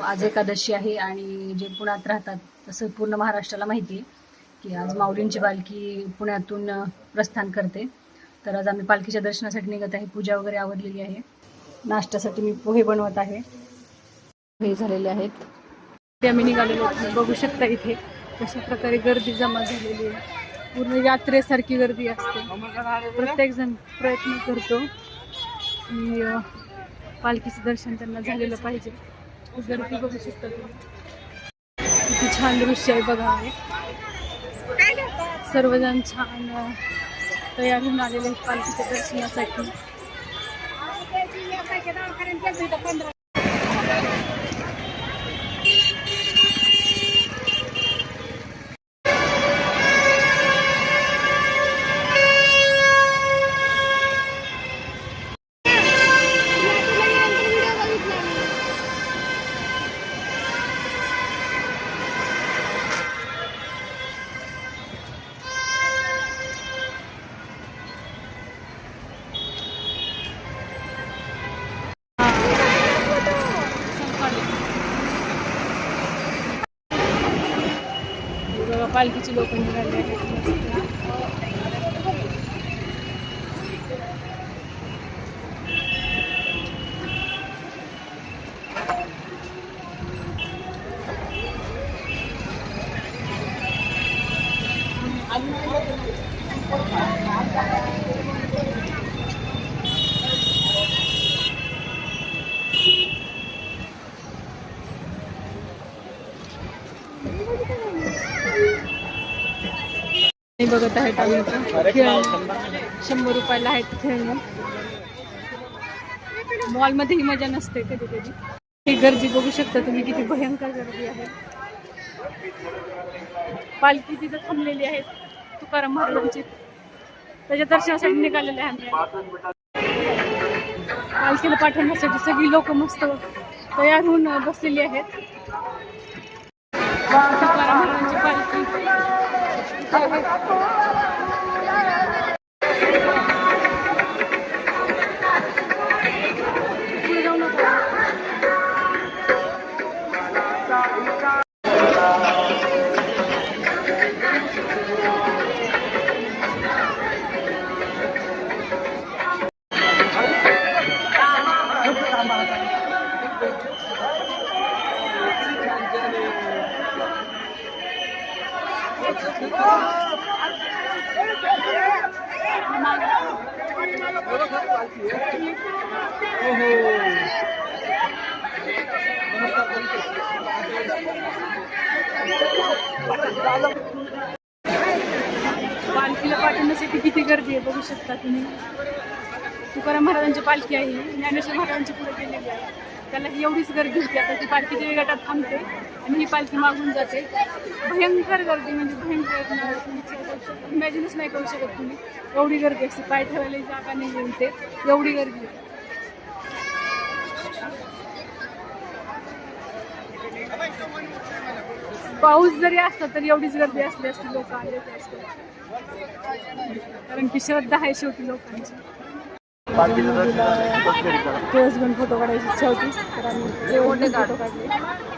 आज एकादशी आहे आणि जे पुण्यात राहतात तसं पूर्ण महाराष्ट्राला माहिती आहे की आज माऊलींची पालखी पुण्यातून प्रस्थान करते. तर आज आम्ही पालखीच्या दर्शनासाठी निघत आहे. पूजा वगैरे आवरलेली आहे. नाश्त्यासाठी मी पोहे बनवत आहे. पोहे झालेले आहेत. ते आम्ही निघालेलो आहोत. बघू शकता इथे कशा प्रकारे गर्दी जमा झालेली आहे. पूर्ण यात्रेसारखी गर्दी असते. प्रत्येकजण प्रयत्न करतो की पालखीचं दर्शन त्यांना झालेलं पाहिजे. गर्दी बघू शकता तुम्ही. किती छान दृश्य आहे बघा. सर्वजण छान तयार होऊन आलेले आहेत पालखीच्या दर्शनासाठी. पालखीची लोक निघाले आहेत. बघत आहेत आम्ही खेळणं. 100 रुपयाला आहेत खेळणं. मॉलमध्ये ही मजा नसते कधी कधी. ही गर्दी बघू शकता तुम्ही किती भयंकर गर्दी आहे. पालखी तिथं थांबलेली आहे तुकाराम महाराजांची. त्याच्या दर्शनासाठी निघालेले आहे. पालखीला पाठवण्यासाठी सगळी लोक मस्त तयार होऊन बसलेली आहेत. तुकाराम महाराजांची पालखी पालखीला पाठवण्यासाठी किती गर्दी आहे बघू शकता तुम्ही. तुकाराम महाराजांची पालखी आहे. ज्ञानेश्वर महाराजांची पुढे गेलेली आहे. त्याला एवढीच गर्दी होती. आता ती पालखीच्या गटात थांबते आणि ही पालखी मागून जाते. भयंकर गर्दी म्हणजे भयंकर. इमॅजिनच नाही करू शकत तुम्ही. एवढी गर्दी असते. पाय ठेवायला जागा नाही इथे. एवढी गर्दी आहे. पाऊस जरी असता तरी एवढीच गर्दी असली असती. लोक आले असते कारण की श्रद्धा आहे शेवटी लोकांची. दिवसभर फोटो काढायची इच्छा होती तर आम्ही फोटो काढले.